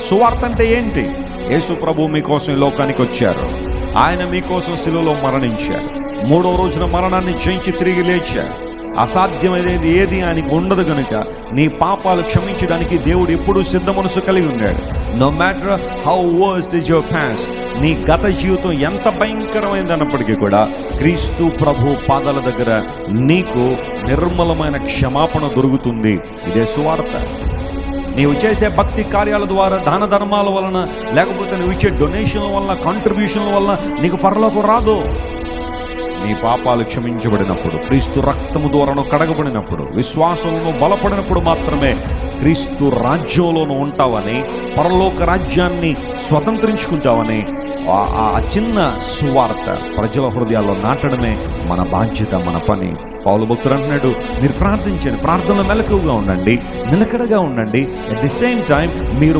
సువార్త అంటే ఏంటి? యేసు ప్రభు మీకోసం ఈ లోకానికి వచ్చారు. ఆయన మీకోసం శిలువలో మరణించారు. 3వ రోజున మరణాన్ని జయించి తిరిగి లేచారు. అసాధ్యమైనది ఏది ఆయనకు ఉండదు గనుక నీ పాపాలు క్షమించడానికి దేవుడు ఎప్పుడూ సిద్ధ మనసు కలిగి ఉన్నాడు. No matter how worst is your past, నీ గత జీవితం ఎంత భయంకరమైనదన్నప్పటికీ కూడా క్రీస్తు ప్రభు పాదాల దగ్గర నీకు నిర్మలమైన క్షమాపణ దొరుకుతుంది. ఇదే సువార్త. నీవు చేసే భక్తి కార్యాల ద్వారా, దాన ధర్మాల వలన, లేకపోతే నువ్వు ఇచ్చే డొనేషన్ల వలన, కాంట్రిబ్యూషన్ల వలన నీకు పరలోకం రాదు. నీ పాపాలు క్షమించబడినప్పుడు, క్రీస్తు రక్తము ద్వారా కడగబడినప్పుడు, విశ్వాసంలో బలపడినప్పుడు మాత్రమే క్రీస్తు రాజ్యంలోనూ ఉంటావని, పరలోక రాజ్యాన్ని స్వతంత్రించుకుంటావని ఆ చిన్న సువార్త ప్రజల హృదయాల్లో నాటడమే మన బాధ్యత, మన పని. పౌలు భక్తుడు అంటున్నాడు, మీరు ప్రార్థించండి, ప్రార్థనలో మెలకువగా ఉండండి, నిలకడగా ఉండండి. అట్ ది సేమ్ టైం మీరు